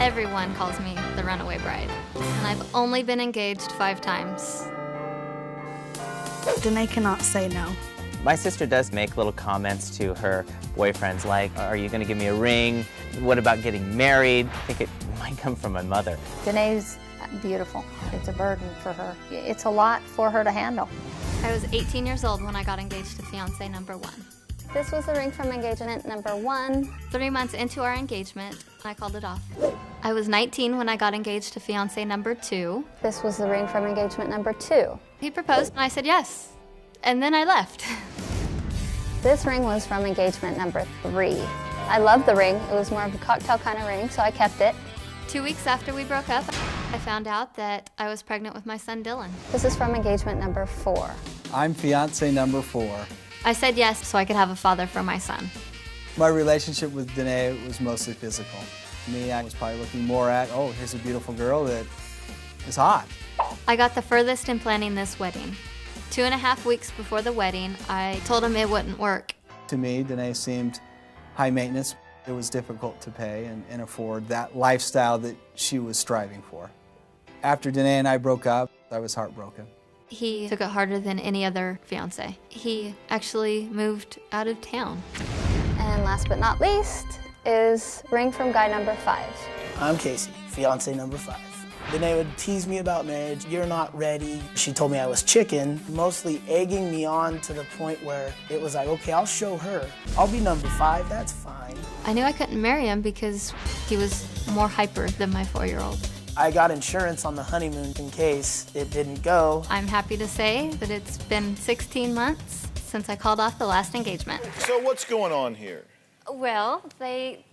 Everyone calls me the runaway bride, and I've only been engaged 5 times. Danae cannot say no. My sister does make little comments to her boyfriends like, are you going to give me a ring? What about getting married? I think it might come from my mother. Danae's beautiful. It's a burden for her. It's a lot for her to handle. I was 18 years old when I got engaged to fiance number 1. This was the ring from engagement number 1. 3 months into our engagement, I called it off. I was 19 when I got engaged to fiance number 2. This was the ring from engagement number 2. He proposed and I said yes, and then I left. This ring was from engagement number 3. I loved the ring. It was more of a cocktail kind of ring, so I kept it. 2 weeks after we broke up, I found out that I was pregnant with my son Dylan. This is from engagement number 4. I'm fiance number 4. I said yes so I could have a father for my son. My relationship with Danae was mostly physical. Me, I was probably looking more at, oh, here's a beautiful girl that is hot. I got the furthest in planning this wedding. 2.5 weeks before the wedding, I told him it wouldn't work. To me, Danae seemed high maintenance. It was difficult to pay and afford that lifestyle that she was striving for. After Danae and I broke up, I was heartbroken. He took it harder than any other fiance. He actually moved out of town. And last but not least is ring from guy number 5. I'm Casey, fiance number 5. Danae would tease me about marriage. You're not ready. She told me I was chicken, mostly egging me on to the point where it was like, okay, I'll show her. I'll be number 5, that's fine. I knew I couldn't marry him because he was more hyper than my 4-year-old. I got insurance on the honeymoon in case it didn't go. I'm happy to say that it's been 16 months since I called off the last engagement. So what's going on here? Well, they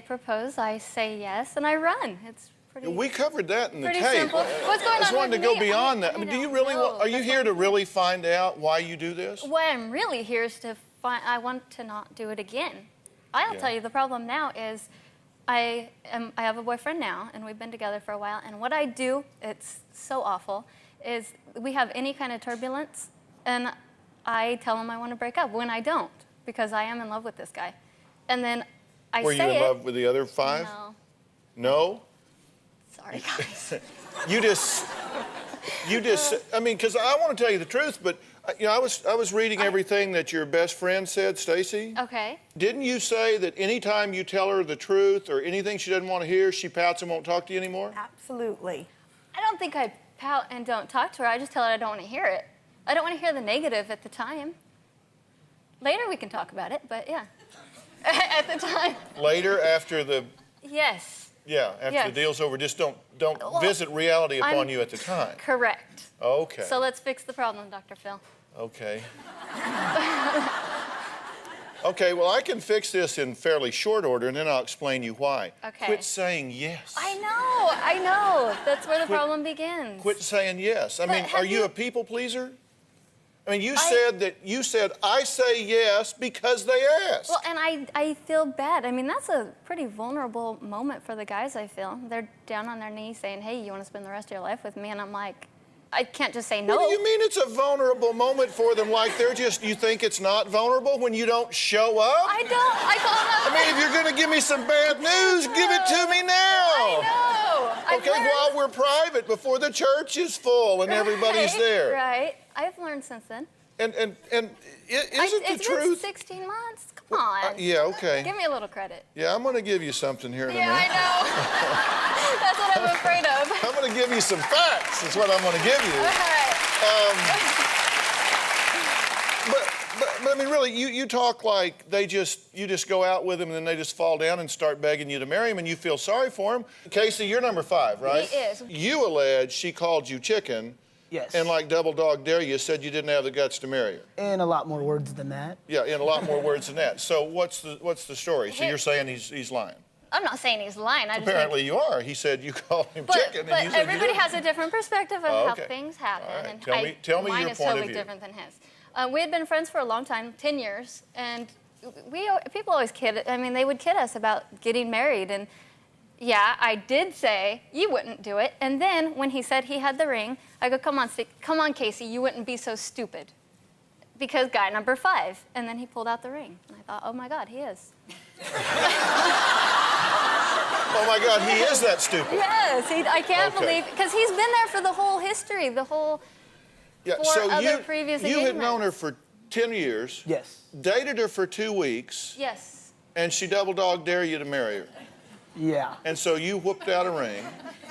propose, I say yes, and I run. It's pretty. We covered that in the pretty tape. simple. What's going on? I just wanted to go me? beyond that. I mean, do you really know. are you here to really find out why you do this? What I'm really here is to find. I want to not do it again. I'll tell you the problem now is I have a boyfriend now, and we've been together for a while, and what I do, it's so awful, is we have any kind of turbulence, and I tell him I want to break up when I don't, because I am in love with this guy. And then I Were say you in it. love with the other 5? No. No? Sorry, guys. You just, I mean, because I want to tell you the truth, but, you know, I was reading everything that your best friend said, Stacy. Okay. Didn't you say that anytime you tell her the truth or anything she doesn't want to hear, she pouts and won't talk to you anymore? Absolutely. I don't think I pout and don't talk to her. I just tell her I don't want to hear it. I don't want to hear the negative at the time. Later we can talk about it, but yeah. At the time. Later, after the... Yes. Yeah, after the deal's over, just don't visit reality upon you at the time. Correct. Okay. So let's fix the problem, Dr. Phil. Okay. Okay, well, I can fix this in fairly short order, and then I'll explain you why. Okay. Quit saying yes. I know. That's where the problem begins. Quit saying yes. I mean, have are you a people pleaser? I mean, you said I say yes because they asked. Well, and I feel bad. I mean, that's a pretty vulnerable moment for the guys, I feel. They're down on their knees saying, hey, you want to spend the rest of your life with me? And I'm like, I can't just say no. What do you mean it's a vulnerable moment for them? Like you think it's not vulnerable when you don't show up? I don't. I call them. I mean, if you're going to give me some bad news, give it to me now. I know. Okay, while we're private, before the church is full and everybody's there. Right. I've learned since then. And isn't the truth? It's been 16 months. Come on. Yeah, okay. Give me a little credit. Yeah, I'm going to give you something here in a minute. Yeah, I know. That's what I'm afraid of. I'm going to give you some facts. That's what I'm going to give you. But I mean, really, you talk like you just go out with them and then they just fall down and start begging you to marry them and you feel sorry for them. Casey, you're number 5, right? He is. You allege she called you chicken. Yes. And like Double Dog Dare You said you didn't have the guts to marry her. In a lot more words than that. Yeah, in a lot more words than that. So what's the story? So you're saying he's lying? I'm not saying he's lying. Apparently you are. He said you called him chicken. But and you said everybody has a different perspective of how okay. things happen. All right. And Tell me mine your is point of totally view. different than his. We had been friends for a long time, 10 years, and people always kid. I mean, they would kid us about getting married, and yeah, I did say you wouldn't do it. And then when he said he had the ring, I go, come on, Casey, you wouldn't be so stupid. Because guy number 5. And then he pulled out the ring. And I thought, oh my God, he is. Oh my God, he is that stupid. Yes, I can't Okay. believe, because he's been there for the whole history, the whole Yeah, 4 so other previous you had known her engagements. for 10 years. Yes. Dated her for 2 weeks. Yes. And she double dog dare you to marry her. Yeah. And so you whooped out a ring.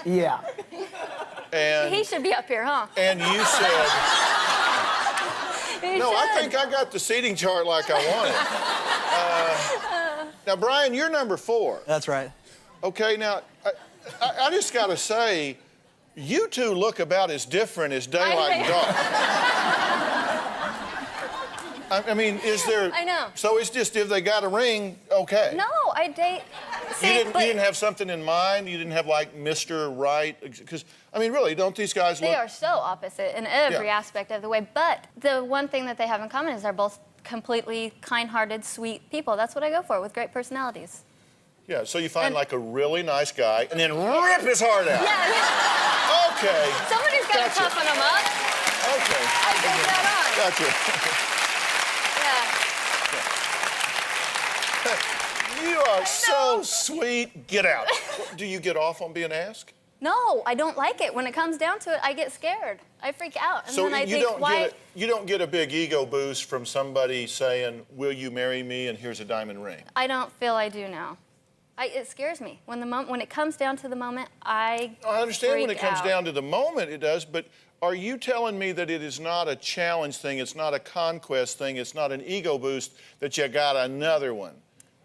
Yeah. And He should be up here, huh? and you said, He no, I should. think I got the seating chart like I wanted. Now, Brian, you're number 4. That's right. Okay, now, I just got to say, you two look about as different as daylight and dark. I mean, is there... I know. So it's just if they got a ring, okay. No, I date. See, You but didn't have something in mind? You didn't have, like, Mr. Right? Because, I mean, really, don't these guys look... they are so opposite in every Yeah. aspect of the way. But the one thing that they have in common is they're both completely kind-hearted, sweet people. That's what I go for, with great personalities. Yeah, so you find, And- like, a really nice guy and then rip his heart out. Yeah. Okay. Somebody's got to Gotcha. toughen them up. Okay. I take that on. Gotcha. Yeah. You are so sweet. Get out. Do you get off on being asked? No, I don't like it. When it comes down to it, I get scared. I freak out. And So then I you think, don't why? get you don't get a big ego boost from somebody saying, "Will you marry me?" and here's a diamond ring. I don't feel I do now. It scares me. When when it comes down to the moment, I understand when it freak comes out. down to the moment, it does. But are you telling me that it is not a challenge thing? It's not a conquest thing. It's not an ego boost that you got another one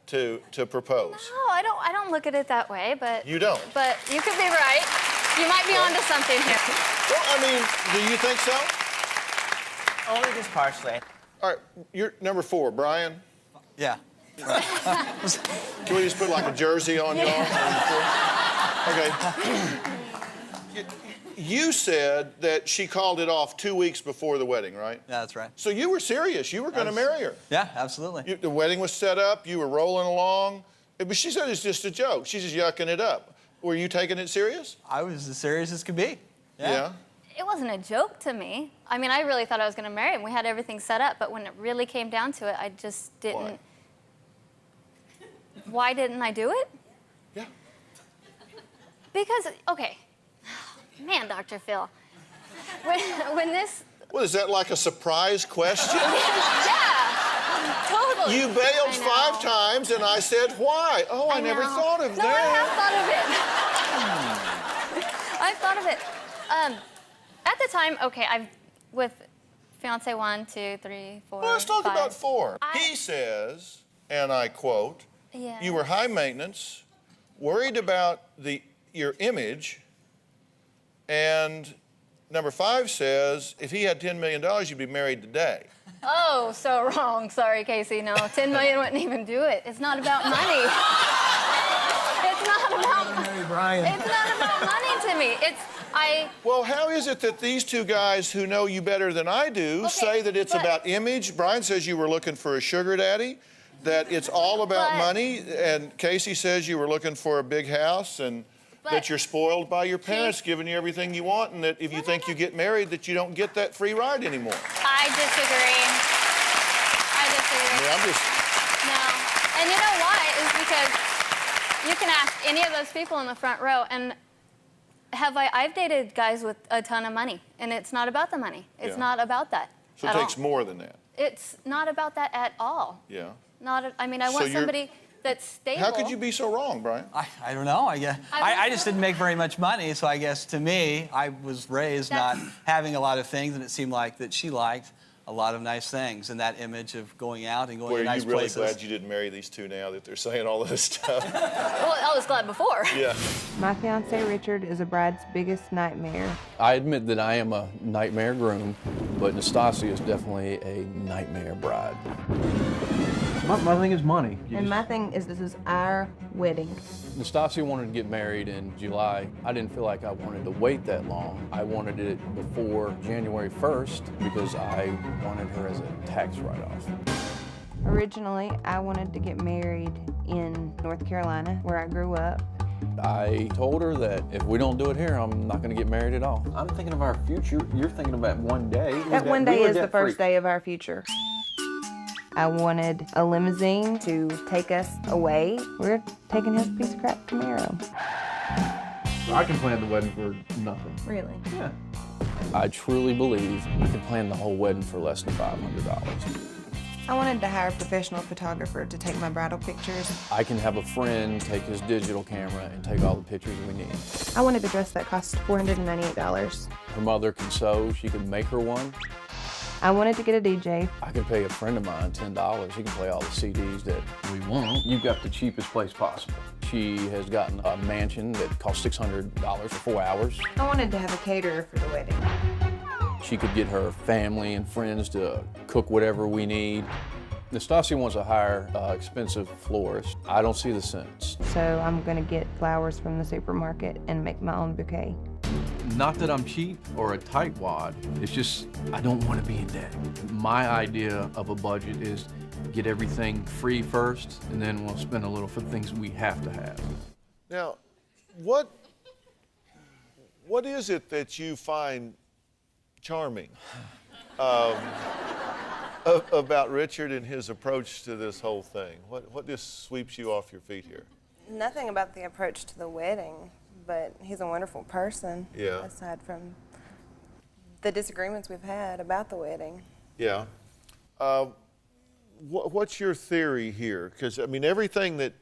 to propose? No, I don't look at it that way, but... You don't? But you could be right. You might be onto something here. Well, I mean, do you think so? Only just partially. All right, you're number 4, Brian. Yeah. Can we just put like a jersey on you all? Okay. You said that she called it off 2 weeks before the wedding, right? Yeah, that's right. So you were serious. You were going to marry her. Yeah, absolutely. The wedding was set up. You were rolling along. But she said it's just a joke. She's just yucking it up. Were you taking it serious? I was as serious as could be. Yeah. It wasn't a joke to me. I mean, I really thought I was going to marry him. We had everything set up, but when it really came down to it, I just didn't. Why didn't I do it? Yeah. Because, okay. Man, Dr. Phil. When this... What, is that like a surprise question? Yeah, totally. You bailed I 5 know. times, and I said, why? Oh, I never know. thought of No, that. I have thought of it. I've thought of it. At the time, okay, I've with fiance 1, 2, 3, 4. Well, let's talk 5. about 4. I- He says, and I quote, Yeah. you were high maintenance, worried about your image, and number 5 says, if he had $10 million, you'd be married today. Oh, so wrong. Sorry, Casey. No, 10 million wouldn't even do it. It's not about money. It's not about Brian. It's not about money to me. Well, how is it that these 2 guys who know you better than I do say that it's but- about image? Brian says you were looking for a sugar daddy, that it's all about But- money, and Casey says you were looking for a big house and that But- you're spoiled by your parents giving you everything you want, and that if you think you get married, that you don't get that free ride anymore. I disagree. I mean, I'm just... No. And you know why? Is because you can ask any of those people in the front row, and I've dated guys with a ton of money, and it's not about the money. It's Yeah. not about that So it at takes all. more than that. It's not about that at all. Yeah. I mean, I So want you're- somebody that's stable. How could you be so wrong, Brian? I don't know. I guess I I just didn't make very much money, so I guess to me, I was raised not That's- having a lot of things, and it seemed like that she liked a lot of nice things, and that image of going out and going Boy, to are nice you really places. glad you didn't marry these 2 now that they're saying all this stuff? Well, I was glad before. Yeah. My fiance Richard is a bride's biggest nightmare. I admit that I am a nightmare groom, but Nastasia is definitely a nightmare bride. My thing is money. And my thing is, this is our wedding. Nastasia wanted to get married in July. I didn't feel like I wanted to wait that long. I wanted it before January 1st because I wanted her as a tax write-off. Originally, I wanted to get married in North Carolina, where I grew up. I told her that if we don't do it here, I'm not going to get married at all. I'm thinking of our future. You're thinking about one day. That one day is the first day of our future. I wanted a limousine to take us away. We're taking his piece of crap Camaro. I can plan the wedding for nothing. Really? Yeah. I truly believe we can plan the whole wedding for less than $500. I wanted to hire a professional photographer to take my bridal pictures. I can have a friend take his digital camera and take all the pictures we need. I wanted a dress that cost $498. Her mother can sew, she can make her one. I wanted to get a DJ. I can pay a friend of mine $10. He can play all the CDs that we want. You've got the cheapest place possible. She has gotten a mansion that costs $600 for 4 hours. I wanted to have a caterer for the wedding. She could get her family and friends to cook whatever we need. Nastasia wants to hire expensive florist. I don't see the sense. So I'm gonna get flowers from the supermarket and make my own bouquet. Not that I'm cheap or a tightwad, it's just I don't want to be in debt. My idea of a budget is get everything free first, and then we'll spend a little for things we have to have. Now, what is it that you find charming about Richard and his approach to this whole thing? What just sweeps you off your feet here? Nothing about the approach to the wedding, but he's a wonderful person. Yeah. Aside from the disagreements we've had about the wedding. Yeah. What's your theory here? Because, I mean, everything that,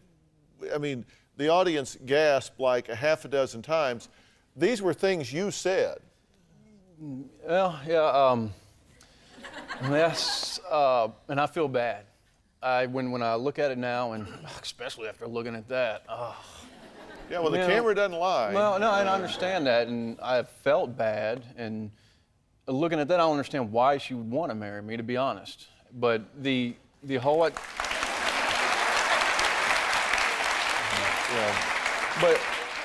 I mean, the audience gasped like a half a dozen times. These were things you said. Well, yeah, yes, and I feel bad. When I look at it now, and especially after looking at that, yeah, well, the camera doesn't lie. Well, no, I understand that, and I felt bad, and looking at that, I don't understand why she would want to marry me, to be honest. But the whole, but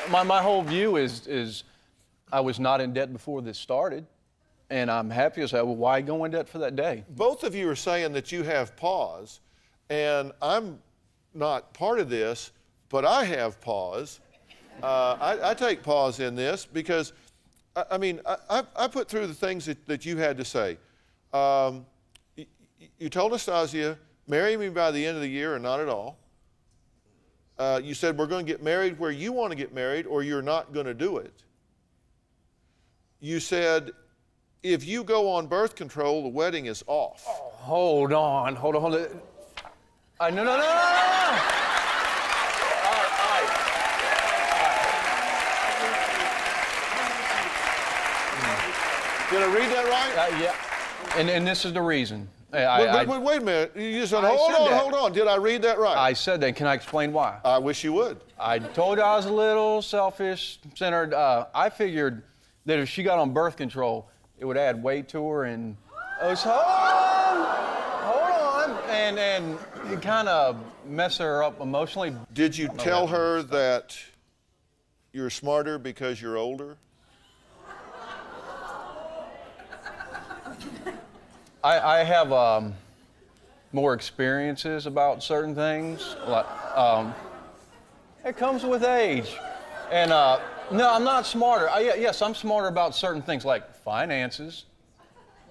my whole view is I was not in debt before this started, and I'm happy as hell. Why go in debt for that day? Both of you are saying that you have pause, and I'm not part of this, but I have pause. I take pause in this because, I mean, I put through the things that you had to say. You told Nastasia, marry me by the end of the year or not at all. You said we're going to get married where you want to get married or you're not going to do it. You said if you go on birth control, the wedding is off. Oh, hold on. No. Did I read that right? Yeah. And this is the reason. Wait a minute. You just said, hold on. Did I read that right? I said that. Can I explain why? I wish you would. I told you I was a little selfish-centered. I figured that if she got on birth control, it would add weight to her and hold on, and kind of mess her up emotionally. Did you tell her that you're smarter because you're older? I have more experiences about certain things. Like, it comes with age. And no, I'm not smarter. Yes, I'm smarter about certain things like finances.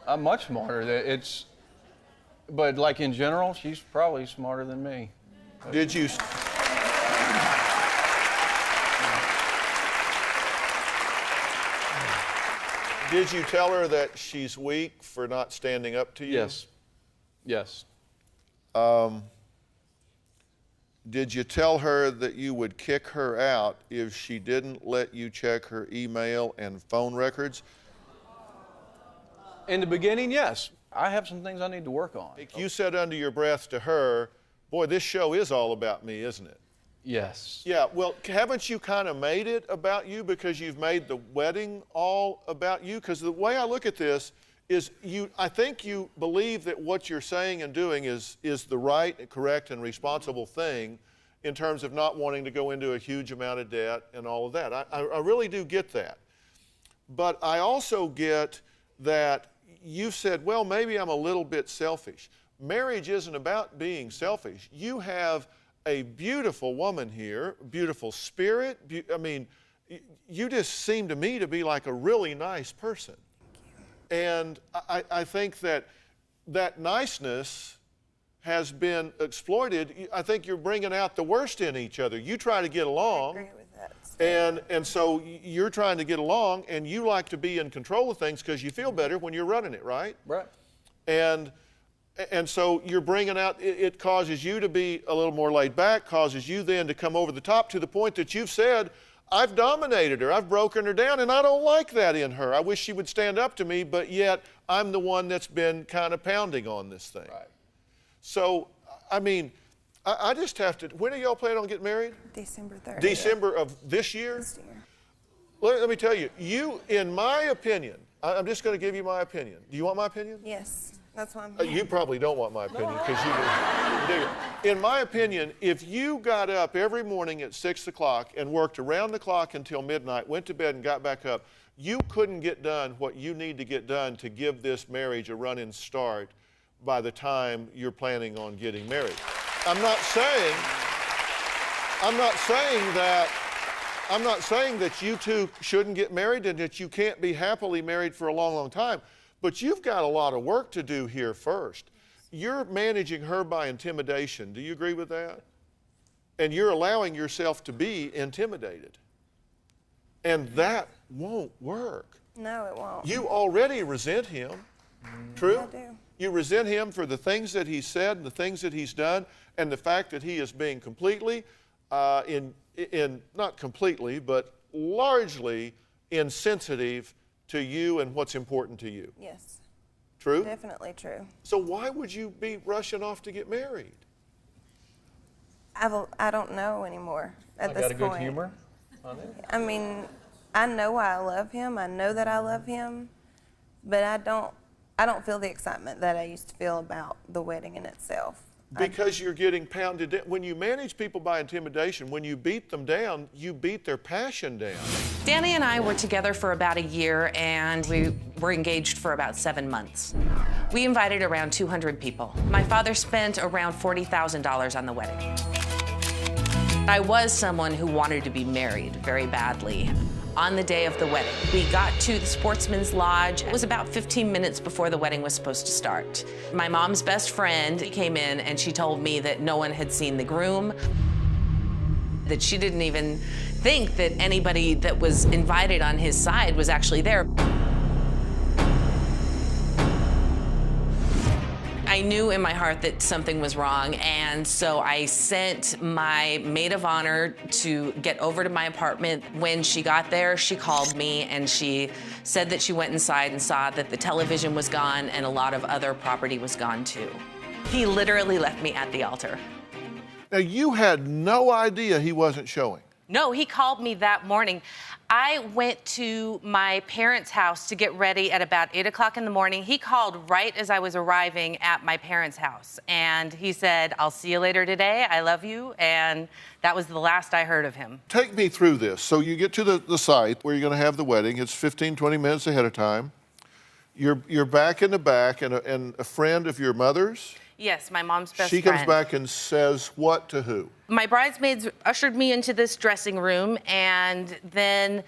I'm much smarter. But like in general, she's probably smarter than me. Did you? Did you tell her that she's weak for not standing up to you? Yes. Yes. Did you tell her that you would kick her out if she didn't let you check her email and phone records? In the beginning, yes. I have some things I need to work on. You said under your breath to her, boy, this show is all about me, isn't it? Yes. Yeah, well, haven't you kind of made it about you because you've made the wedding all about you? Because the way I look at this is I think you believe that what you're saying and doing is the right, correct, and responsible thing in terms of not wanting to go into a huge amount of debt and all of that. I really do get that. But I also get that you've said, well, maybe I'm a little bit selfish. Marriage isn't about being selfish. You have a beautiful woman here, beautiful spirit. I mean, you just seem to me to be like a really nice person. And I think that niceness has been exploited, I think you're bringing out the worst in each other. You try to get along. I agree with that. And so you're trying to get along, and you like to be in control of things because you feel better when you're running it, right? Right. And so you're bringing out, it causes you to be a little more laid back, causes you then to come over the top to the point that you've said, I've dominated her, I've broken her down, and I don't like that in her. I wish she would stand up to me, but yet I'm the one that's been kind of pounding on this thing. Right. So, I mean, I just have to, when are y'all planning on getting married? December 3rd. December of this year? This year. Let me tell you, in my opinion, I'm just going to give you my opinion. Do you want my opinion? Yes, that's why I'm here. You probably don't want my opinion because you do. In my opinion, if you got up every morning at 6 o'clock and worked around the clock until midnight, went to bed and got back up, you couldn't get done what you need to get done to give this marriage a running start by the time you're planning on getting married. I'm not saying that you two shouldn't get married and that you can't be happily married for a long, long time, but you've got a lot of work to do here first. You're managing her by intimidation. Do you agree with that? And you're allowing yourself to be intimidated. And that won't work. No, it won't. You already resent him. True? I do. You resent him for the things that he said and the things that he's done and the fact that he is being completely, not completely, but largely insensitive to you and what's important to you. Yes. True? Definitely true. So why would you be rushing off to get married? I don't know anymore at this got a point. good humor on it. I mean, I know I love him. I know that I love him, but I don't feel the excitement that I used to feel about the wedding in itself. Because you're getting pounded down. When you manage people by intimidation, when you beat them down, you beat their passion down. Danny and I were together for about a year, and we were engaged for about 7 months. We invited around 200 people. My father spent around $40,000 on the wedding. I was someone who wanted to be married very badly. On the day of the wedding, we got to the Sportsman's Lodge. It was about 15 minutes before the wedding was supposed to start. My mom's best friend came in and she told me that no one had seen the groom, that she didn't even think that anybody that was invited on his side was actually there. I knew in my heart that something was wrong, and so I sent my maid of honor to get over to my apartment. When she got there, she called me and she said that she went inside and saw that the television was gone and a lot of other property was gone too. He literally left me at the altar. Now, you had no idea he wasn't showing. No, he called me that morning. I went to my parents' house to get ready at about 8 o'clock in the morning. He called right as I was arriving at my parents' house. And he said, I'll see you later today. I love you. And that was the last I heard of him. Take me through this. So you get to the site where you're going to have the wedding. It's 15, 20 minutes ahead of time. You're back in the back, and a friend of your mother's? Yes, my mom's best friend. She comes back and says what to who? My bridesmaids ushered me into this dressing room, and then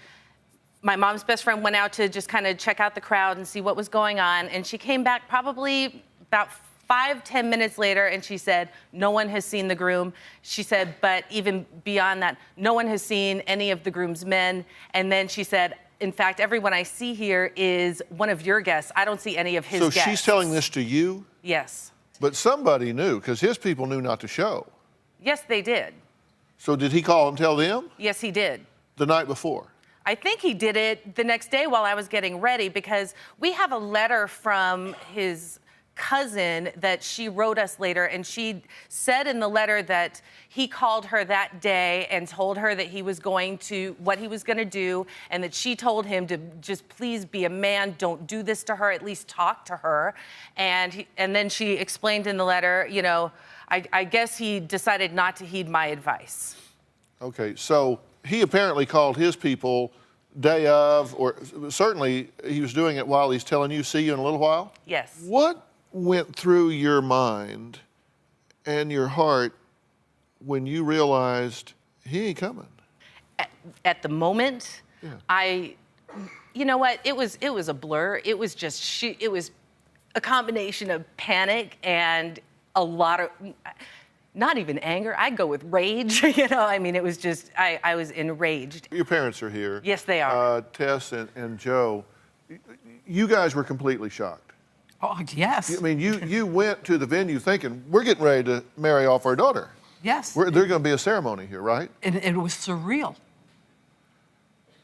my mom's best friend went out to just kind of check out the crowd and see what was going on, and she came back probably about 5-10 minutes later, and she said, no one has seen the groom. She said, but even beyond that, no one has seen any of the groom's men. And then she said, in fact, everyone I see here is one of your guests. I don't see any of his guests. So she's telling this to you? Yes. But somebody knew, because his people knew not to show. Yes, they did. So did he call and tell them? Yes, he did. The night before? I think he did it the next day while I was getting ready, because we have a letter from his cousin that she wrote us later, and she said in the letter that he called her that day and told her that he was going to, what he was going to do, and that she told him to just please be a man, don't do this to her, at least talk to her. And then she explained in the letter, you know, I guess he decided not to heed my advice. Okay, so he apparently called his people day of, or certainly he was doing it while he's telling you, see you in a little while? Yes. What went through your mind and your heart when you realized he ain't coming? At the moment, yeah. You know what? It was a blur. It was just it was a combination of panic and a lot of, not even anger, I'd go with rage, you know, I mean, it was just, I was enraged. Your parents are here. Yes, they are. Tess and Joe, you guys were completely shocked. Oh, yes. I mean, you went to the venue thinking, we're getting ready to marry off our daughter. Yes. There's going to be a ceremony here, right? And it was surreal.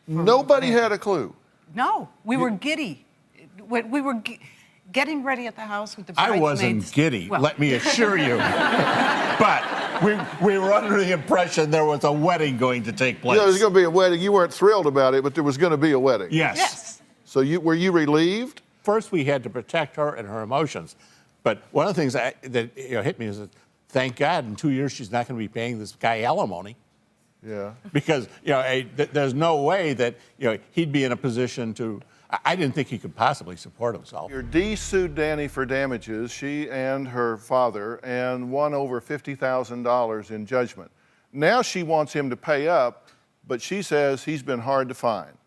Nobody had a clue. No, we were giddy. We were getting ready at the house with the I bridesmaids. wasn't giddy, Well. let me assure you. But we were under the impression there was a wedding going to take place. You know, there's going to be a wedding. You weren't thrilled about it, but there was going to be a wedding. Yes. Yes. So were you relieved? First, we had to protect her and her emotions. But one of the things that hit me is that, thank God, in 2 years she's not going to be paying this guy alimony. Yeah. Because there's no way that he'd be in a position to. I didn't think he could possibly support himself. Your Dee sued Danny for damages, she and her father, and won over $50,000 in judgment. Now she wants him to pay up, but she says he's been hard to find.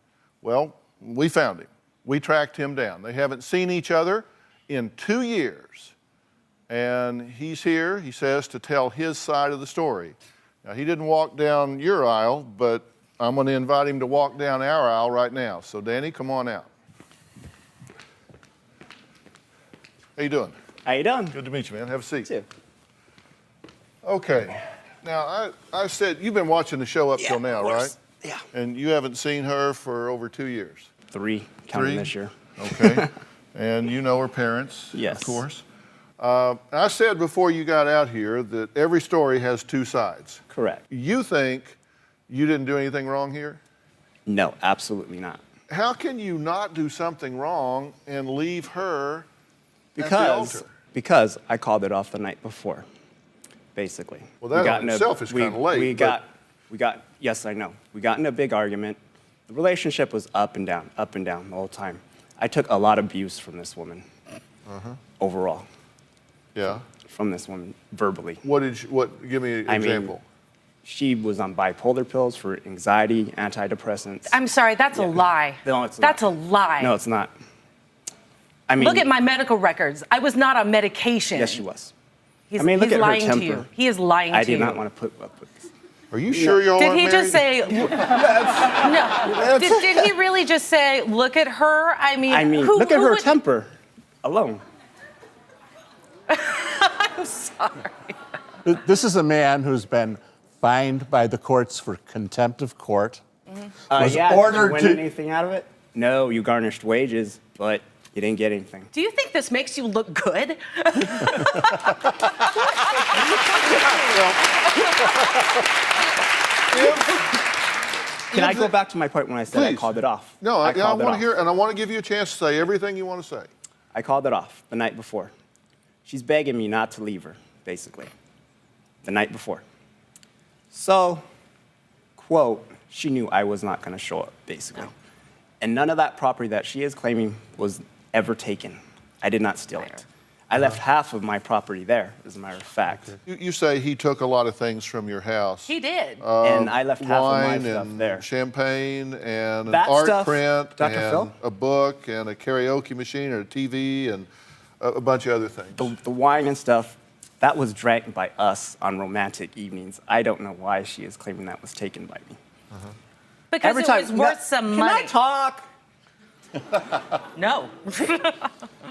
Well, we found him. We tracked him down. They haven't seen each other in 2 years. And he's here, he says, to tell his side of the story. Now, he didn't walk down your aisle, but I'm going to invite him to walk down our aisle right now. So, Danny, come on out. How you doing? How you doing? Good to meet you, man. Have a seat. You too. Okay. Now, I said you've been watching the show up till now, right? Yeah. And you haven't seen her for over 2 years. 3, counting 3? this year. Okay. And you know her parents, Yes. of course. I said before you got out here that every story has 2 sides. Correct. You think you didn't do anything wrong here? No, absolutely not. How can you not do something wrong and leave her at the altar? Because I called it off the night before, basically. Well, that in itself is kind of late. We got, yes, I know. We got in a big argument. The relationship was up and down the whole time. I took a lot of abuse from this woman, overall. Yeah. From this woman, verbally. Give me an example. She was on bipolar pills for anxiety, antidepressants. I'm sorry, that's a lie. No, it's not. That's a lie. No, it's not. I mean, look at my medical records. I was not on medication. Yes, she was. He's, look he's at lying her temper. to you. He is lying to you. I did not want to put up with this. Are you sure y'all Did aren't he just say? married? No. Did he really just say, "Look at her"? I mean, look at her temper alone. I'm sorry. This is a man who's been fined by the courts for contempt of court. Was Did ordered you win to. anything out of it? No, you garnished wages, but you didn't get anything. Do you think this makes you look good? Can I go back to my point when I said I Please. called it off? No, I called it want to off. hear, and I want to give you a chance to say everything you want to say. I called it off the night before. She's begging me not to leave her, basically, the night before. So, quote, she knew I was not going to show up, basically. And none of that property that she is claiming was ever taken. I did not steal it. I left half of my property there, as a matter of fact. You say he took a lot of things from your house. He did. And I left half of my wine stuff and there. champagne and That an art stuff, print Dr. and Phil? a book and a karaoke machine or a TV and a bunch of other things. The wine and stuff, that was drank by us on romantic evenings. I don't know why she is claiming that was taken by me. Because Every it time- was worth some Can money. I talk? No.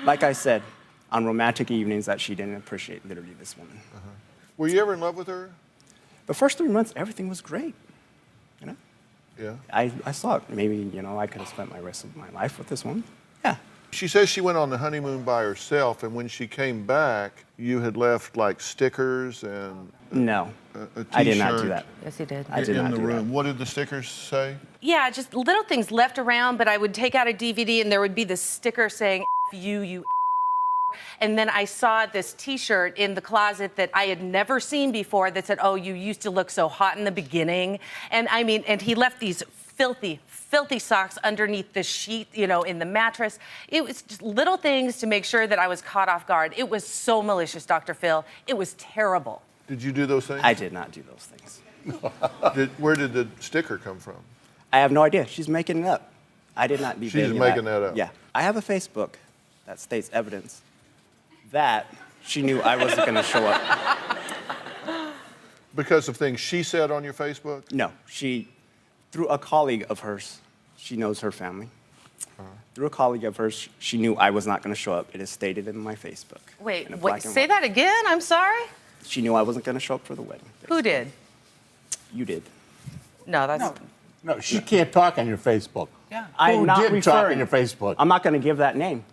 Like I said, on romantic evenings that she didn't appreciate, literally, this woman. Were you ever in love with her? The first 3 months, everything was great. You know? Yeah. I thought maybe, I could have spent my rest of my life with this woman. Yeah. She says she went on the honeymoon by herself, and when she came back, you had left like stickers and No, a T-shirt I did not do that. Yes, he did. I did in not the do room. What did the stickers say? Yeah, just little things left around, but I would take out a DVD and there would be this sticker saying, F you, you and then I saw this T-shirt in the closet that I had never seen before that said, "Oh, you used to look so hot in the beginning." And I mean, and he left these filthy socks underneath the sheet, in the mattress. It was just little things to make sure that I was caught off guard. It was so malicious, Dr. Phil. It was terrible. Did you do those things? I did not do those things. Where did the sticker come from? I have no idea. She's making it up. I did not leave She's any of making that up. Yeah. I have a Facebook that states evidence that she knew I wasn't going to show up. Because of things she said on your Facebook? No, through a colleague of hers, she knows her family. Through a colleague of hers, she knew I was not going to show up. It is stated in my Facebook. Wait, in black and say white. that again? I'm sorry? She knew I wasn't going to show up for the wedding. Who did? You did. No, that's... No, she can't talk on your Facebook. Yeah. I'm Who not did talk referring. on your Facebook? I'm not going to give that name.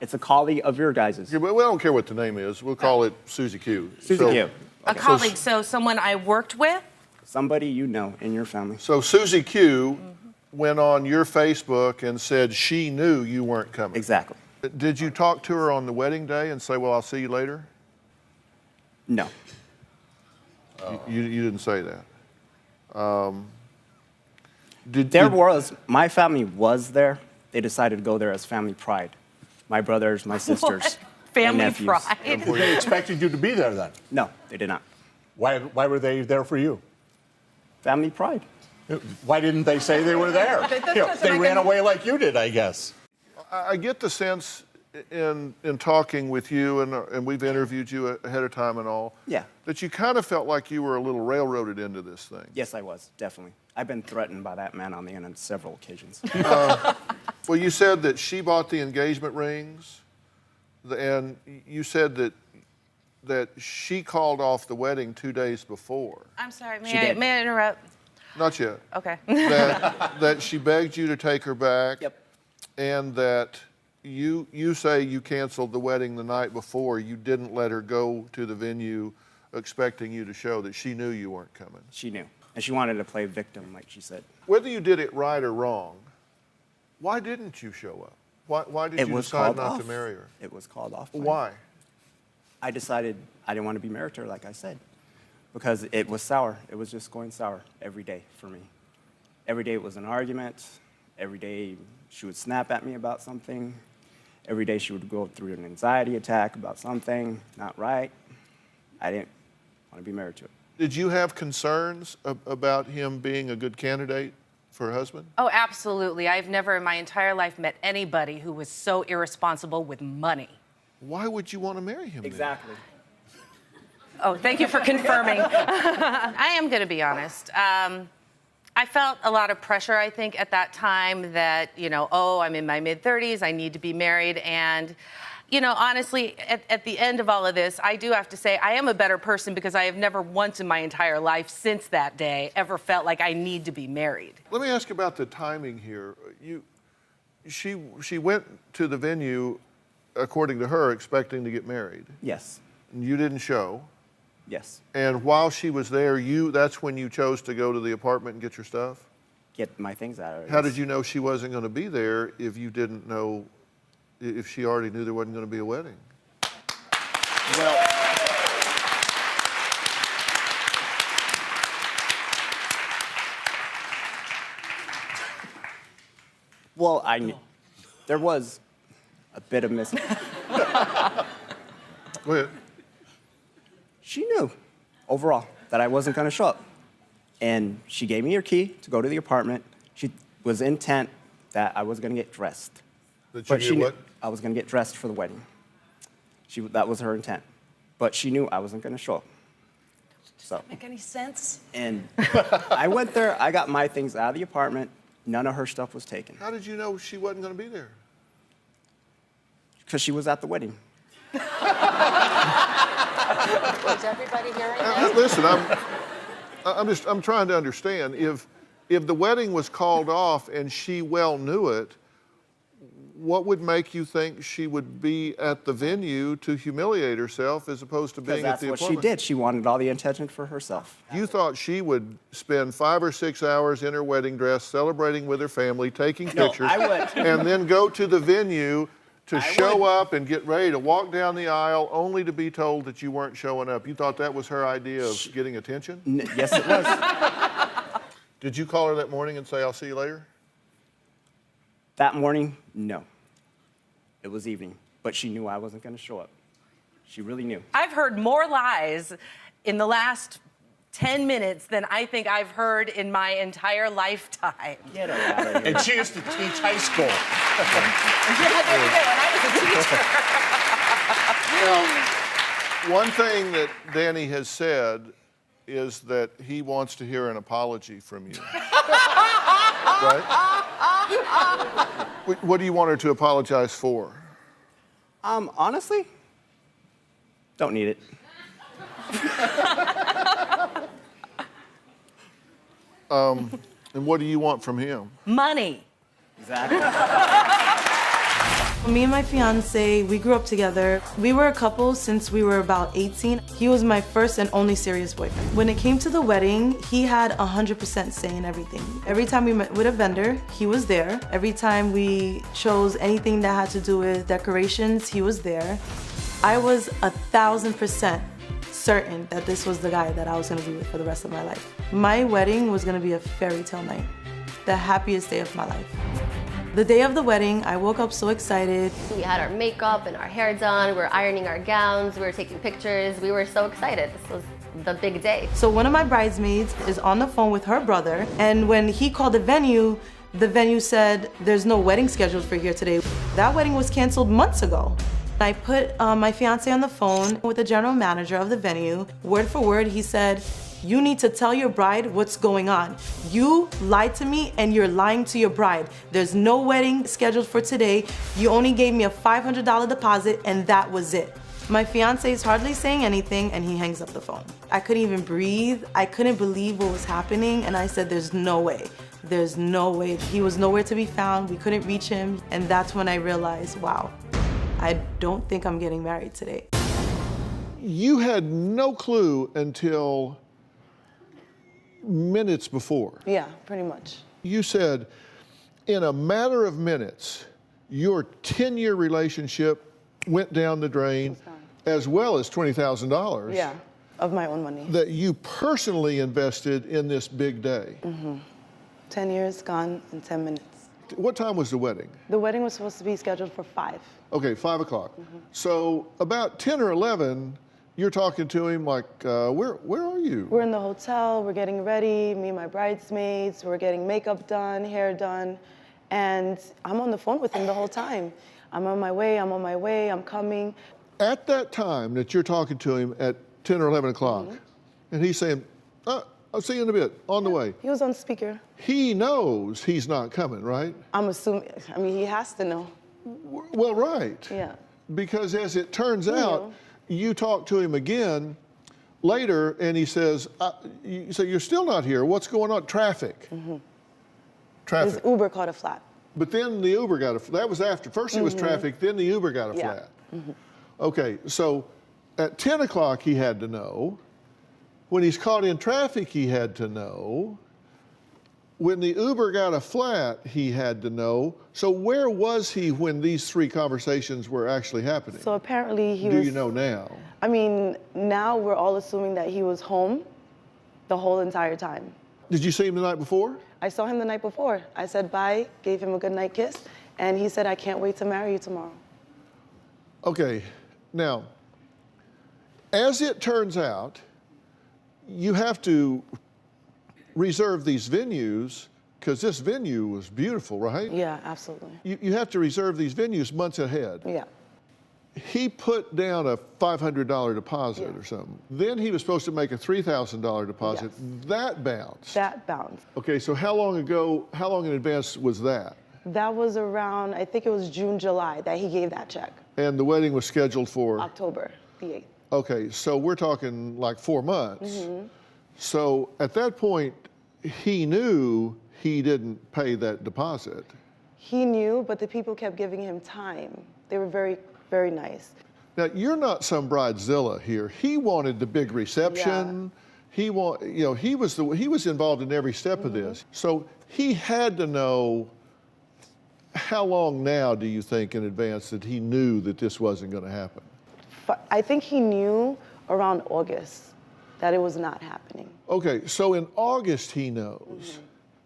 It's a colleague of your guys's. Yeah, but we don't care what the name is. We'll call it Susie Q. Susie Q. A colleague, so someone I worked with? Somebody you know in your family. So Susie Q went on your Facebook and said she knew you weren't coming. Exactly. Did you talk to her on the wedding day and say, well, I'll see you later? No. You didn't say that. My family was there. They decided to go there as family pride. My brothers, my sisters, What? my Family nephews. pride? They expected you to be there then? No, they did not. Why were they there for you? Family pride. Why didn't they say they were there? They ran away like you did, I guess. I get the sense in talking with you, and we've interviewed you ahead of time and all, Yeah. that you kind of felt like you were a little railroaded into this thing. Yes, I was, definitely. I've been threatened by that man on the internet several occasions. Well, you said that she bought the engagement rings, and you said that she called off the wedding 2 days before. I'm sorry, She did. may I interrupt? Not yet. Okay. that she begged you to take her back. Yep. And that you say you canceled the wedding the night before. You didn't let her go to the venue expecting you to show, that she knew you weren't coming. She knew. And she wanted to play victim, like she said. Whether you did it right or wrong, why didn't you show up? Why did you decide not to marry her? It was called off. Why? I decided I didn't want to be married to her, like I said, because it was sour. It was just going sour every day for me. Every day it was an argument. Every day she would snap at me about something. Every day she would go through an anxiety attack about something not right. I didn't want to be married to her. Did you have concerns about him being a good candidate for a husband? Oh, absolutely. I've never in my entire life met anybody who was so irresponsible with money. Why would you want to marry him? Exactly. Oh, thank you for confirming. I am going to be honest. I felt a lot of pressure, I think, at that time that, I'm in my mid-30s, I need to be married. And, honestly, at the end of all of this, I do have to say I am a better person because I have never once in my entire life since that day ever felt like I need to be married. Let me ask about the timing here. She went to the venue, according to her, expecting to get married. Yes. And you didn't show. Yes. And while she was there, that's when you chose to go to the apartment and get your stuff? Get my things out of her. How did you know she wasn't going to be there if you didn't know, if she already knew there wasn't going to be a wedding? Well, I knew. There was a bit of Go ahead. She knew, overall, that I wasn't going to show up. And she gave me her key to go to the apartment. She was intent that I was going to get dressed. That you knew what? I was going to get dressed for the wedding. That was her intent. But she knew I wasn't going to show up. So. Make any sense? And I went there. I got my things out of the apartment. None of her stuff was taken. How did you know she wasn't going to be there? Because she was at the wedding. Was everybody hearing Listen, I'm trying to understand. If the wedding was called off and she well knew it, what would make you think she would be at the venue to humiliate herself as opposed to being at the That's what apartment? she did. She wanted all the attention for herself. You thought she would spend 5 or 6 hours in her wedding dress, celebrating with her family, taking pictures, I would. and then go to the venue to show up and get ready to walk down the aisle only to be told that you weren't showing up. You thought that was her idea of getting attention? Yes, it was. Did you call her that morning and say, I'll see you later? That morning, no. It was evening. But she knew I wasn't going to show up. She really knew. I've heard more lies in the last 10 minutes than I think I've heard in my entire lifetime. Get her out of here. And she used to teach high school. Yeah, there you go. And I was a teacher. One thing that Danny has said is that he wants to hear an apology from you. Right? What do you want her to apologize for? Honestly, don't need it. And what do you want from him? Money. Exactly. Me and my fiance, we grew up together. We were a couple since we were about 18. He was my first and only serious boyfriend. When it came to the wedding, he had 100% say in everything. Every time we met with a vendor, he was there. Every time we chose anything that had to do with decorations, he was there. I was 1,000% certain that this was the guy that I was gonna be with for the rest of my life. My wedding was gonna be a fairy tale night, the happiest day of my life. The day of the wedding, I woke up so excited. We had our makeup and our hair done, we were ironing our gowns, we were taking pictures, we were so excited. This was the big day. So one of my bridesmaids is on the phone with her brother, and when he called the venue said, there's no wedding scheduled for here today. That wedding was canceled months ago. I put my fiance on the phone with the general manager of the venue. Word for word, he said, you need to tell your bride what's going on. You lied to me and you're lying to your bride. There's no wedding scheduled for today. You only gave me a $500 deposit and that was it. My fiance is hardly saying anything and he hangs up the phone. I couldn't even breathe. I couldn't believe what was happening and I said, there's no way. There's no way. He was nowhere to be found. We couldn't reach him. And that's when I realized, wow, I don't think I'm getting married today. You had no clue until minutes before. Yeah, pretty much. You said, in a matter of minutes, your 10-year relationship went down the drain, as well as $20,000. Yeah, of my own money. That you personally invested in this big day. 10 years gone in 10 minutes. What time was the wedding? The wedding was supposed to be scheduled for 5. Okay, 5 o'clock. So about 10 or 11, you're talking to him like, where are you? We're in the hotel, we're getting ready, me and my bridesmaids, we're getting makeup done, hair done, and I'm on the phone with him the whole time. I'm on my way, I'm coming. At that time that you're talking to him at 10 or 11 o'clock, and he's saying, I'll see you in a bit, on the way. He was on speaker. He knows he's not coming, right? I'm assuming, he has to know. Well, right. Yeah. Because as it turns out, you talk to him again later and he says, you say, you're still not here. What's going on? Traffic. Traffic. His Uber caught a flat. But then the Uber got that was after. First it was traffic, then the Uber got a flat. Okay, so at 10 o'clock he had to know. When he's caught in traffic, he had to know. When the Uber got a flat, he had to know. So where was he when these 3 conversations were actually happening? So apparently he was... was... Do you know now? I mean, now we're all assuming that he was home the whole entire time. Did you see him the night before? I saw him the night before. I said bye, gave him a good night kiss, and he said, I can't wait to marry you tomorrow. Okay, now, as it turns out, you have to reserve these venues because this venue was beautiful, right? Yeah, absolutely. You have to reserve these venues months ahead. Yeah. He put down a $500 deposit or something. Then he was supposed to make a $3,000 deposit. Yes. That bounced. That bounced. Okay, so how long in advance was that? That was around, I think it was June, July that he gave that check. And the wedding was scheduled for? October the 8th. Okay, so we're talking like 4 months. So at that point, he knew he didn't pay that deposit. He knew, but the people kept giving him time. They were very, very nice. Now, you're not some bridezilla here. He wanted the big reception. Yeah. He was involved in every step of this. So he had to know. How long now do you think in advance that he knew that this wasn't going to happen? I think he knew around August that it was not happening. Okay, so in August he knows.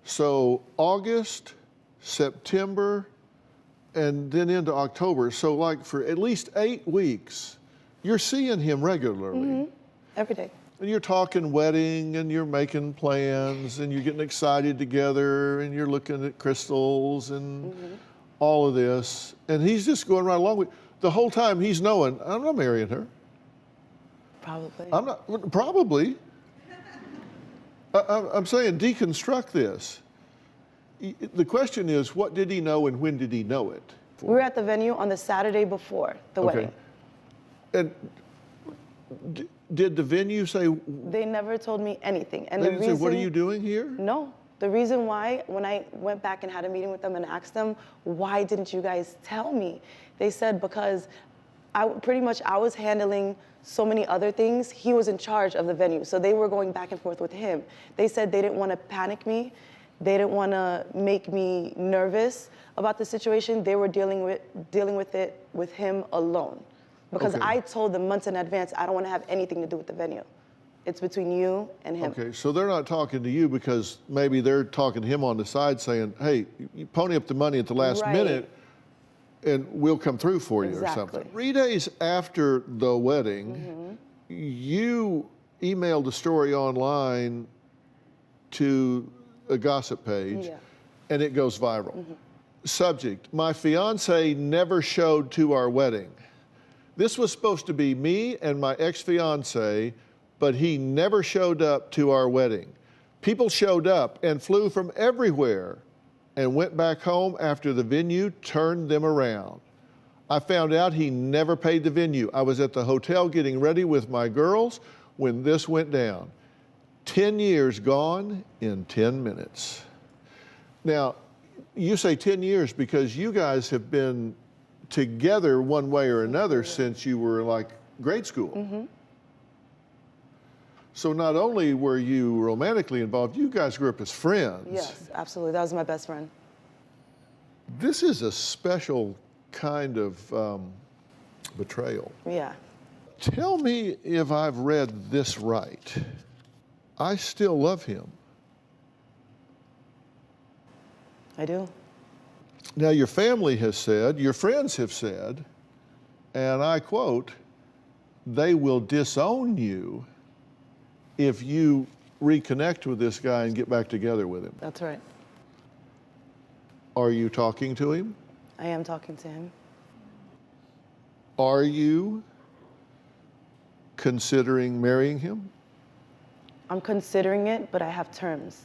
So August, September, and then into October. So like for at least 8 weeks, you're seeing him regularly. Every day. And you're talking wedding and you're making plans and you're getting excited together and you're looking at crystals and all of this. And he's just going right along with the whole time he's knowing, I'm not marrying her. Probably. I'm not, probably. I'm saying deconstruct this. The question is, what did he know and when did he know it? We were at the venue on the Saturday before the wedding. And did the venue say? They never told me anything. And They the didn't reason, say, what are you doing here? No. The reason why, when I went back and had a meeting with them and asked them, why didn't you guys tell me? They said, because I was handling so many other things. He was in charge of the venue. So they were going back and forth with him. They said they didn't want to panic me. They didn't want to make me nervous about the situation. They were dealing with it with him alone. Because I told them months in advance, I don't want to have anything to do with the venue. It's between you and him. Okay, so they're not talking to you because maybe they're talking to him on the side saying, hey, you pony up the money at the last minute and we'll come through for you or something. 3 days after the wedding, you emailed a story online to a gossip page and it goes viral. Subject, my fiance never showed to our wedding. This was supposed to be me and my ex-fiance, but he never showed up to our wedding. People showed up and flew from everywhere and went back home after the venue turned them around. I found out he never paid the venue. I was at the hotel getting ready with my girls when this went down. 10 years gone in 10 minutes. Now, you say 10 years because you guys have been together one way or another since you were like grade school. So not only were you romantically involved, you guys grew up as friends. Yes, absolutely. That was my best friend. This is a special kind of betrayal. Yeah. Tell me if I've read this right. I still love him. I do. Now, your family has said, your friends have said, and I quote, they will disown you if you reconnect with this guy and get back together with him. That's right. Are you talking to him? I am talking to him. Are you considering marrying him? I'm considering it, but I have terms.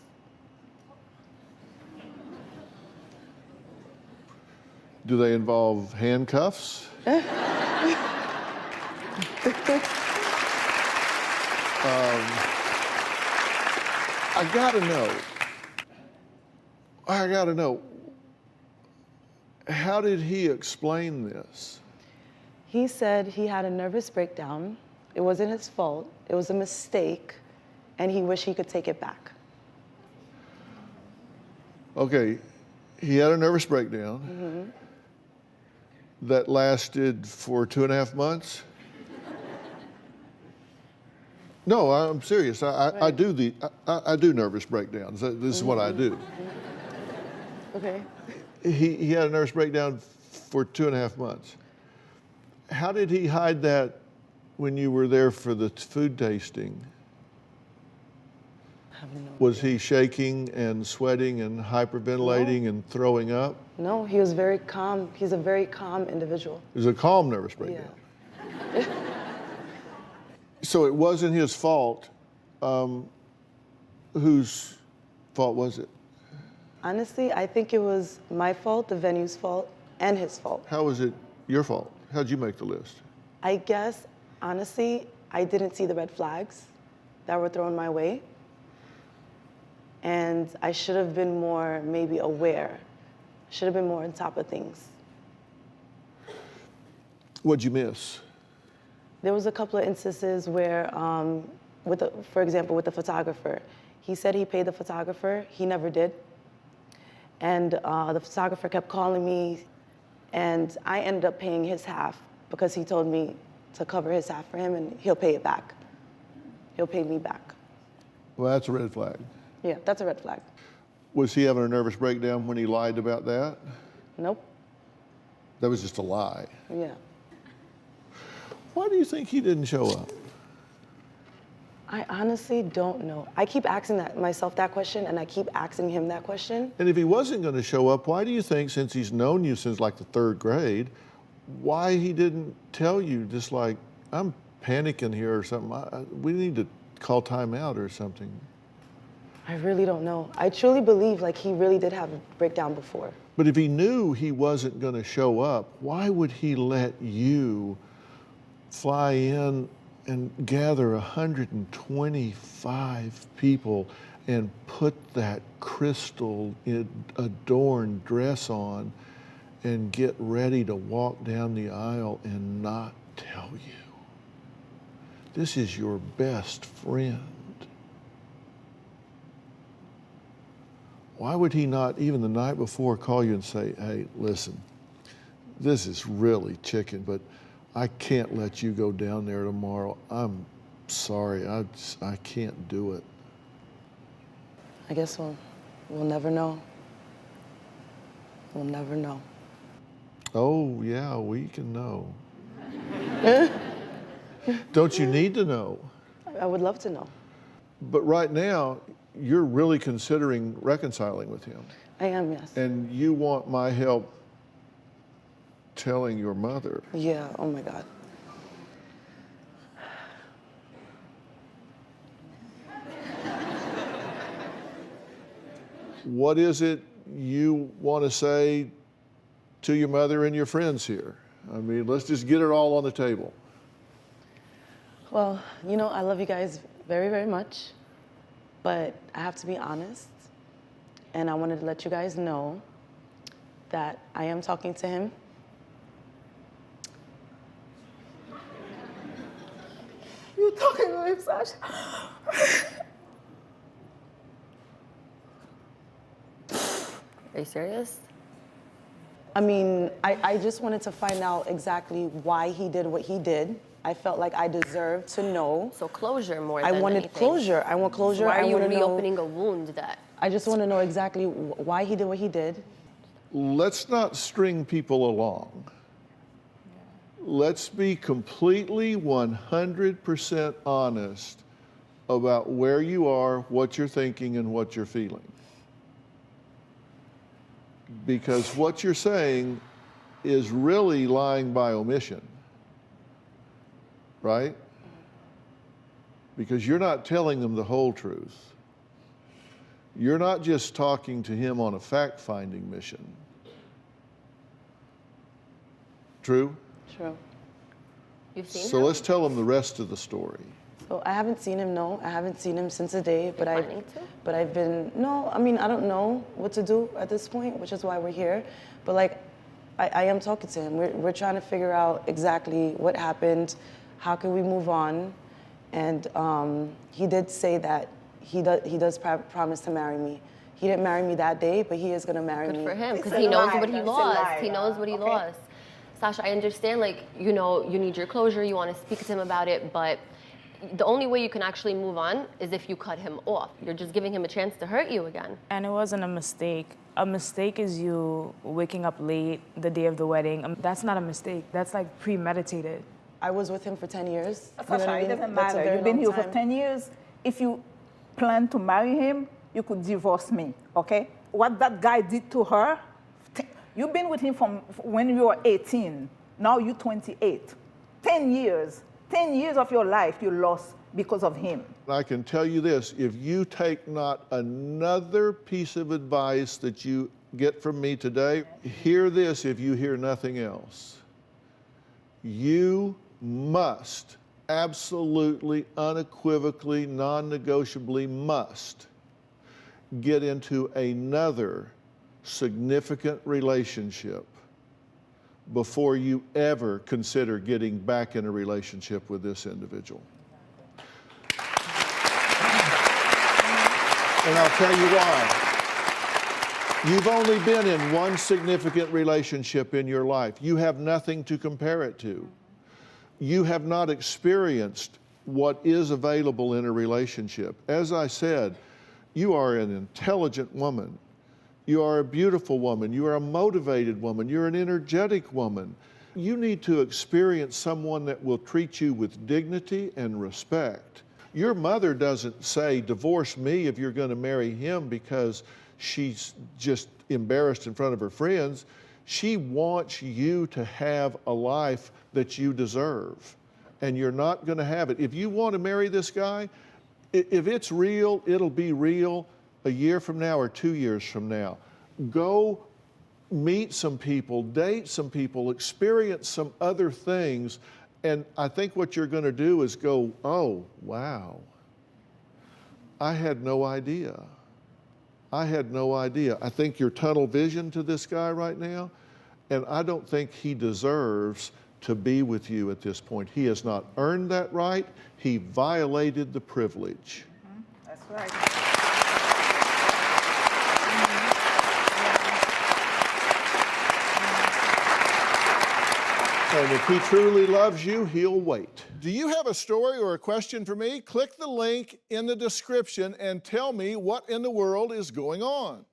Do they involve handcuffs? I gotta know, how did he explain this? He said he had a nervous breakdown. It wasn't his fault. It was a mistake, and he wished he could take it back. Okay, he had a nervous breakdown that lasted for 2.5 months. No, I'm serious. I do nervous breakdowns. This is what I do. Okay. He had a nervous breakdown for 2.5 months. How did he hide that when you were there for the food tasting? Was he shaking and sweating and hyperventilating and throwing up? No, he was very calm. He's a very calm individual. It was a calm nervous breakdown. So it wasn't his fault. Whose fault was it? Honestly, I think it was my fault, the venue's fault, and his fault. How was it your fault? How'd you make the list? I guess, honestly, I didn't see the red flags that were thrown my way. And I should have been more maybe aware. Should have been more on top of things. What'd you miss? There was a couple of instances where, for example, with the photographer, he said he paid the photographer. He never did. And the photographer kept calling me, and I ended up paying his half because he told me to cover his half for him, and he'll pay it back. He'll pay me back. Well, that's a red flag. Yeah, that's a red flag. Was he having a nervous breakdown when he lied about that? Nope. That was just a lie. Yeah. Why do you think he didn't show up? I honestly don't know. I keep asking myself that question, and I keep asking him that question. And if he wasn't going to show up, why do you think, since he's known you since like the 3rd grade, why he didn't tell you just like, I'm panicking here or something. We need to call time out or something. I really don't know. I truly believe like he really did have a breakdown before. But if he knew he wasn't going to show up, why would he let you fly in and gather 125 people and put that crystal adorned dress on and get ready to walk down the aisle and not tell you? This is your best friend. Why would he not, even the night before, call you and say, hey, listen, this is really chicken, but I can't let you go down there tomorrow. I'm sorry, I can't do it. I guess we'll never know. We'll never know. Oh, yeah, we can know. Don't you need to know? I would love to know. But right now, you're really considering reconciling with him. I am, yes. And you want my help telling your mother. Yeah, oh my God. What is it you want to say to your mother and your friends here? I mean, let's just get it all on the table. Well, you know, I love you guys very, very much, but I have to be honest, and I wanted to let you guys know that I am talking to him. You're talking to him, Sasha? Are you serious? I mean, I just wanted to find out exactly why he did what he did. I felt like I deserved to know. So closure more I than wanted anything. closure. I want closure. So why are you I wanna reopening know, a wound that? I just want to know exactly why he did what he did. Let's not string people along. Let's be completely 100% honest about where you are, what you're thinking, and what you're feeling. Because what you're saying is really lying by omission, right? Because you're not telling them the whole truth. You're not just talking to him on a fact-finding mission. True? True. You've seen So him? let's tell them the rest of the story. So I haven't seen him, no. I haven't seen him since the day, but planning I've been, no, I mean, I don't know what to do at this point, which is why we're here. But like, I am talking to him. We're trying to figure out exactly what happened, how can we move on. And he did say that he does promise to marry me. He didn't marry me that day, but he is gonna marry me. Good for him, because he knows what he lost. He knows what he lost. Sasha, I understand, like, you know, you need your closure, you want to speak to him about it, but the only way you can actually move on is if you cut him off. You're just giving him a chance to hurt you again. And it wasn't a mistake. A mistake is you waking up late the day of the wedding. That's not a mistake. That's like premeditated. I was with him for 10 years. Sasha, it doesn't matter. You've been here for 10 years. If you plan to marry him, you could divorce me, okay? What that guy did to her, you've been with him from when you were 18. Now you're 28. 10 years. 10 years of your life you lost because of him. I can tell you this, if you take not another piece of advice that you get from me today, hear this if you hear nothing else. You must, absolutely, unequivocally, non-negotiably must get into another significant relationship before you ever consider getting back in a relationship with this individual. And I'll tell you why. You've only been in one significant relationship in your life. You have nothing to compare it to. You have not experienced what is available in a relationship. As I said, you are an intelligent woman. You are a beautiful woman. You are a motivated woman. You're an energetic woman. You need to experience someone that will treat you with dignity and respect. Your mother doesn't say, divorce me if you're going to marry him because she's just embarrassed in front of her friends. She wants you to have a life that you deserve. and you're not going to have it. If you want to marry this guy, if it's real, it'll be real a year from now or 2 years from now. Go meet some people, date some people, experience some other things, and I think what you're going to do is go, oh, wow, I had no idea. I had no idea. I think you're tunnel vision to this guy right now, and I don't think he deserves to be with you at this point. He has not earned that right. He violated the privilege. That's right. And if he truly loves you, he'll wait. Do you have a story or a question for me? Click the link in the description and tell me what in the world is going on.